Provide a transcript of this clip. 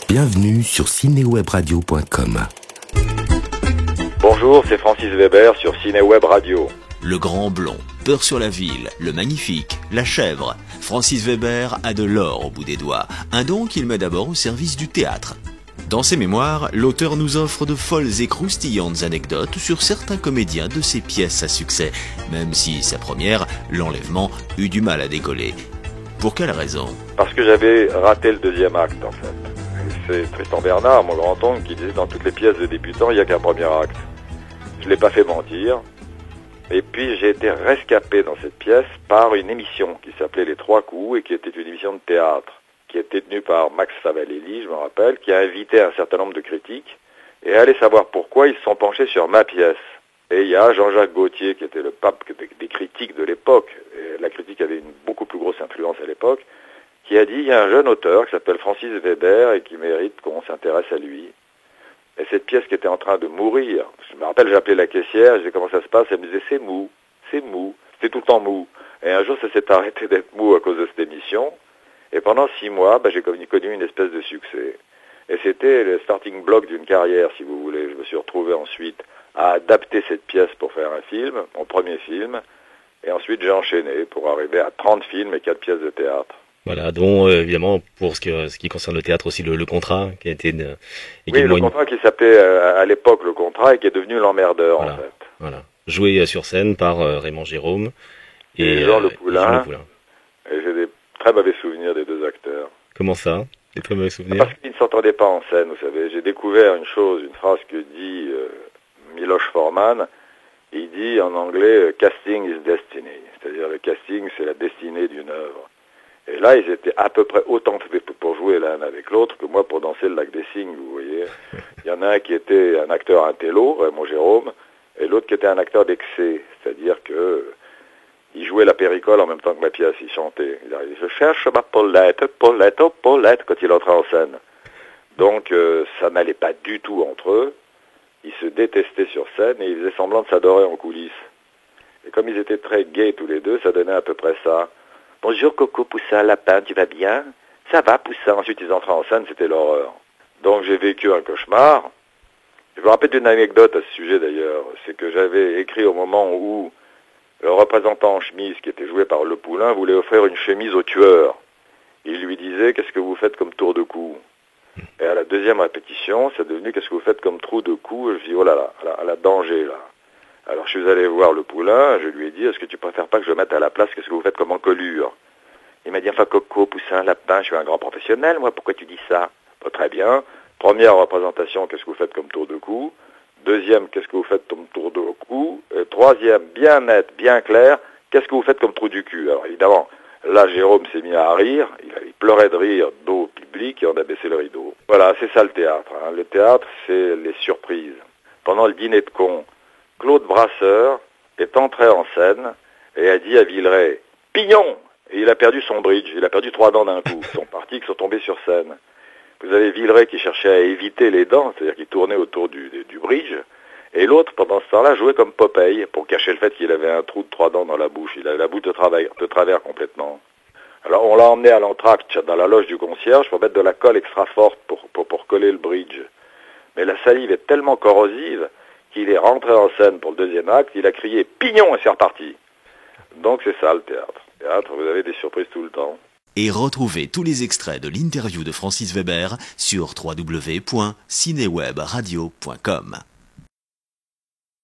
Bienvenue sur cinéwebradio.com. Bonjour, c'est Francis Weber sur Cinéweb Radio. Le grand blond, Peur sur la ville, le magnifique, la chèvre. Francis Weber a de l'or au bout des doigts, un don qu'il met d'abord au service du théâtre. Dans ses mémoires, l'auteur nous offre de folles et croustillantes anecdotes sur certains comédiens de ses pièces à succès, même si sa première, L'Enlèvement, eut du mal à décoller. Pour quelle raison ? Parce que j'avais raté le deuxième acte, en fait. C'est Tristan Bernard, mon grand-oncle, qui disait dans toutes les pièces de débutants, il n'y a qu'un premier acte. Je ne l'ai pas fait mentir. Et puis j'ai été rescapé dans cette pièce par une émission qui s'appelait Les Trois Coups et qui était une émission de théâtre, qui était tenue par Max Favalelli, je me rappelle, qui a invité un certain nombre de critiques. Et allez savoir pourquoi ils se sont penchés sur ma pièce. Et il y a Jean-Jacques Gaultier, qui était le pape des critiques de l'époque, et la critique avait une beaucoup plus grosse influence à l'époque, qui a dit, il y a un jeune auteur qui s'appelle Francis Weber et qui mérite qu'on s'intéresse à lui. Et cette pièce qui était en train de mourir, je me rappelle, j'ai appelé la caissière, je disais comment ça se passe, elle me disait c'est mou, c'était tout le temps mou. Et un jour ça s'est arrêté d'être mou à cause de cette émission, et pendant 6 mois, j'ai connu une espèce de succès. Et c'était le starting block d'une carrière, si vous voulez. Je me suis retrouvé ensuite à adapter cette pièce pour faire un film, mon premier film, et ensuite j'ai enchaîné pour arriver à 30 films et 4 pièces de théâtre. Voilà, dont évidemment pour ce qui concerne le théâtre aussi le contrat qui a été le contrat qui s'appelait à l'époque le contrat et qui est devenu l'emmerdeur, voilà, en fait. Voilà, joué sur scène par Raymond Jérôme et Jean Le Poulain. Et j'ai des très mauvais souvenirs des deux acteurs. Comment ça? Des très mauvais souvenirs? Parce qu'ils ne s'entendaient pas en scène, vous savez. J'ai découvert une phrase que dit Miloš Forman. Il dit en anglais « casting is destiny », c'est-à-dire le casting c'est la destinée d'une œuvre. Et là, ils étaient à peu près autant faits pour jouer l'un avec l'autre que moi pour danser le lac des Cygnes, vous voyez. Il y en a un qui était un acteur intello, Raymond Jérôme, et l'autre qui était un acteur d'excès, c'est-à-dire que il jouait la péricole en même temps que ma pièce, il chantait. Il arrivait, je cherche ma Paulette, Paulette, oh Paulette, quand il entrait en scène. Donc ça n'allait pas du tout entre eux. Ils se détestaient sur scène et ils faisaient semblant de s'adorer en coulisses. Et comme ils étaient très gays tous les deux, ça donnait à peu près ça. Bonjour Coco Poussin Lapin, tu vas bien? Ça va Poussin. Ensuite ils entraient en scène, c'était l'horreur. Donc j'ai vécu un cauchemar. Je me rappelle d'une anecdote à ce sujet d'ailleurs. C'est que j'avais écrit au moment où le représentant en chemise qui était joué par Le Poulain voulait offrir une chemise au tueur. Il lui disait qu'est-ce que vous faites comme tour de cou? Et à la deuxième répétition, c'est devenu qu'est-ce que vous faites comme trou de cou? Je dis oh là là, la danger là. Alors je suis allé voir Le Poulain, je lui ai dit, est-ce que tu préfères pas que je mette à la place, qu'est-ce que vous faites comme encolure? Il m'a dit, enfin Coco, Poussin, Lapin, je suis un grand professionnel, moi, pourquoi tu dis ça? Bon, très bien. Première représentation, qu'est-ce que vous faites comme tour de cou? Deuxième, qu'est-ce que vous faites comme tour de cou? Et troisième, bien net, bien clair, qu'est-ce que vous faites comme trou du cul? Alors évidemment, là Jérôme s'est mis à rire, il pleurait de rire dos public et on a baissé le rideau. Voilà, c'est ça le théâtre. Hein. Le théâtre, c'est les surprises. Pendant le dîner de cons, Claude Brasseur est entré en scène et a dit à Villeray « Pignon !» Et il a perdu son bridge, il a perdu 3 dents d'un coup. Ils sont partis, qui sont tombés sur scène. Vous avez Villeray qui cherchait à éviter les dents, c'est-à-dire qu'il tournait autour du bridge, et l'autre, pendant ce temps-là, jouait comme Popeye, pour cacher le fait qu'il avait un trou de 3 dents dans la bouche. Il avait la bouche de travers complètement. Alors on l'a emmené à l'entracte, dans la loge du concierge, pour mettre de la colle extra forte pour coller le bridge. Mais la salive est tellement corrosive qu'il est rentré en scène pour le deuxième acte, il a crié « Pignon !» et c'est reparti. Donc c'est ça le théâtre. Le théâtre, vous avez des surprises tout le temps. Et retrouvez tous les extraits de l'interview de Francis Weber sur www.cinewebradio.com.